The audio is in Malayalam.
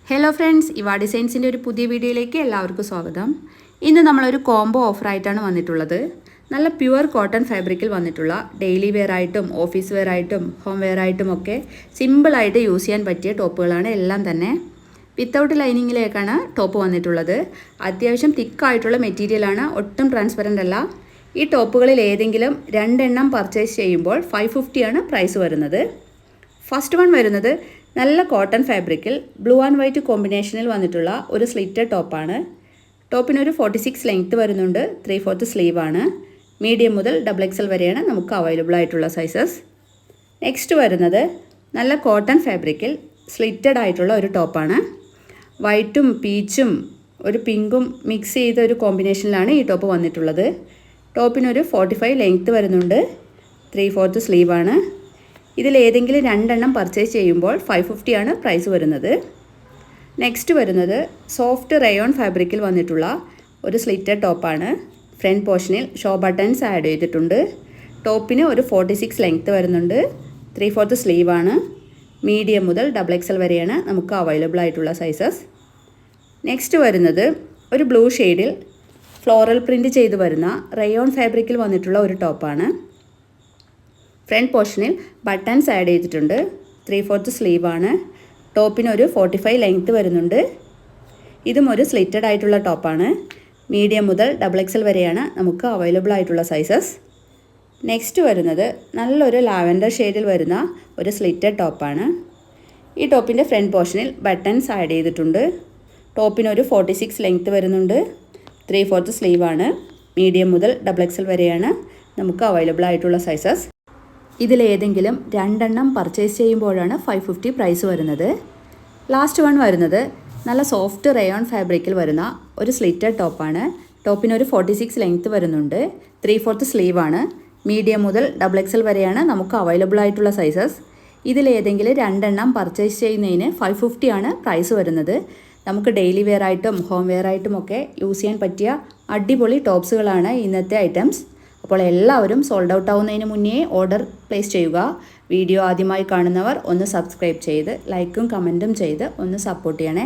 ഹലോ ഫ്രണ്ട്സ്, ഇവാ ഡിസൈൻസിൻ്റെ ഒരു പുതിയ വീഡിയോയിലേക്ക് എല്ലാവർക്കും സ്വാഗതം. ഇന്ന് നമ്മളൊരു കോംബോ ഓഫറായിട്ടാണ് വന്നിട്ടുള്ളത്. നല്ല പ്യുവർ കോട്ടൺ ഫാബ്രിക്കിൽ വന്നിട്ടുള്ള ഡെയിലി വെയർ ആയിട്ടും ഓഫീസ് വെയർ ആയിട്ടും ഹോം വെയർ ആയിട്ടും ഒക്കെ സിമ്പിളായിട്ട് യൂസ് ചെയ്യാൻ പറ്റിയ ടോപ്പുകളാണ് എല്ലാം തന്നെ. വിത്തൗട്ട് ലൈനിങ്ങിലേക്കാണ് ടോപ്പ് വന്നിട്ടുള്ളത്. അത്യാവശ്യം തിക്കായിട്ടുള്ള മെറ്റീരിയലാണ്, ഒട്ടും ട്രാൻസ്പെറൻ്റ് അല്ല. ഈ ടോപ്പുകളിൽ ഏതെങ്കിലും രണ്ടെണ്ണം പർച്ചേസ് ചെയ്യുമ്പോൾ 550 ആണ് പ്രൈസ് വരുന്നത്. ഫസ്റ്റ് വൺ വരുന്നത് നല്ല കോട്ടൺ ഫാബ്രിക്കിൽ ബ്ലൂ ആൻഡ് വൈറ്റ് കോമ്പിനേഷനിൽ വന്നിട്ടുള്ള ഒരു സ്ലിറ്റഡ് ടോപ്പാണ്. ടോപ്പിനൊരു 46 ലെങ്ത്ത് വരുന്നുണ്ട്. 3/4 സ്ലീവാണ്. മീഡിയം മുതൽ XXL വരെയാണ് നമുക്ക് അവൈലബിൾ ആയിട്ടുള്ള സൈസസ്. നെക്സ്റ്റ് വരുന്നത് നല്ല കോട്ടൺ ഫാബ്രിക്കിൽ സ്ലിറ്റഡ് ആയിട്ടുള്ള ഒരു ടോപ്പാണ്. വൈറ്റും പീച്ചും ഒരു പിങ്കും മിക്സ് ചെയ്ത ഒരു കോമ്പിനേഷനിലാണ് ഈ ടോപ്പ് വന്നിട്ടുള്ളത്. ടോപ്പിനൊരു 45 ലെങ്ത്ത് വരുന്നുണ്ട്. 3/4 സ്ലീവാണ്. ഇതിലേതെങ്കിലും രണ്ടെണ്ണം പർച്ചേസ് ചെയ്യുമ്പോൾ 550 ആണ് പ്രൈസ് വരുന്നത്. നെക്സ്റ്റ് വരുന്നത് സോഫ്റ്റ് റയോൺ ഫാബ്രിക്കിൽ വന്നിട്ടുള്ള ഒരു സ്ലിറ്റഡ് ടോപ്പാണ്. ഫ്രണ്ട് പോർഷനിൽ ഷോ ബട്ടൺസ് ആഡ് ചെയ്തിട്ടുണ്ട്. ടോപ്പിന് ഒരു 46 ലെങ്ത്ത് വരുന്നുണ്ട്. 3/4 സ്ലീവാണ്. മീഡിയം മുതൽ XXL വരെയാണ് നമുക്ക് അവൈലബിൾ ആയിട്ടുള്ള സൈസസ്. നെക്സ്റ്റ് വരുന്നത് ഒരു ബ്ലൂ ഷെയ്ഡിൽ ഫ്ലോറൽ പ്രിൻറ്റ് ചെയ്ത് വരുന്ന റയോൺ ഫാബ്രിക്കിൽ വന്നിട്ടുള്ള ഒരു ടോപ്പാണ്. ഫ്രണ്ട് പോർഷനിൽ ബട്ടൺസ് ആഡ് ചെയ്തിട്ടുണ്ട്. 3/4 സ്ലീവാണ്. ടോപ്പിനൊരു 45 ലെങ്ത്ത് വരുന്നുണ്ട്. ഇതും ഒരു സ്ലിറ്റഡ് ആയിട്ടുള്ള ടോപ്പാണ്. മീഡിയം മുതൽ XXL വരെയാണ് നമുക്ക് അവൈലബിൾ ആയിട്ടുള്ള സൈസസ്. നെക്സ്റ്റ് വരുന്നത് നല്ലൊരു ലാവൻഡർ ഷെയ്ഡിൽ വരുന്ന ഒരു സ്ലിറ്റഡ് ടോപ്പാണ്. ഈ ടോപ്പിൻ്റെ ഫ്രണ്ട് പോർഷനിൽ ബട്ടൺസ് ആഡ് ചെയ്തിട്ടുണ്ട്. ടോപ്പിനൊരു 46 ലെങ്ത്ത് വരുന്നുണ്ട്. 3/4 സ്ലീവാണ്. മീഡിയം മുതൽ XXL വരെയാണ് നമുക്ക് അവൈലബിൾ ആയിട്ടുള്ള സൈസസ്. ഇതിലേതെങ്കിലും രണ്ടെണ്ണം പർച്ചേസ് ചെയ്യുമ്പോഴാണ് 550 പ്രൈസ് വരുന്നത്. ലാസ്റ്റ് വൺ വരുന്നത് നല്ല സോഫ്റ്റ് റയോൺ ഫാബ്രിക്കിൽ വരുന്ന ഒരു സ്ലിറ്റഡ് ടോപ്പാണ്. ടോപ്പിനൊരു 46 ലെങ്ത്ത് വരുന്നുണ്ട്. 3/4 സ്ലീവാണ്. മീഡിയം മുതൽ XXL വരെയാണ് നമുക്ക് അവൈലബിൾ ആയിട്ടുള്ള സൈസസ്. ഇതിലേതെങ്കിലും രണ്ടെണ്ണം പർച്ചേസ് ചെയ്യുന്നതിന് 550 ആണ് പ്രൈസ് വരുന്നത്. നമുക്ക് ഡെയിലി വെയർ ആയിട്ടും ഹോം വെയർ ആയിട്ടും ഒക്കെ യൂസ് ചെയ്യാൻ പറ്റിയ അടിപൊളി ടോപ്സുകളാണ് ഇന്നത്തെ ഐറ്റംസ്. അപ്പോൾ എല്ലാവരും സോൾഡ് ഔട്ട് ആവുന്നതിന് മുന്നേ ഓർഡർ പ്ലേസ് ചെയ്യുക. വീഡിയോ ആദ്യമായി കാണുന്നവർ ഒന്ന് സബ്സ്ക്രൈബ് ചെയ്ത് ലൈക്കും കമൻറ്റും ചെയ്ത് ഒന്ന് സപ്പോർട്ട് ചെയ്യണേ.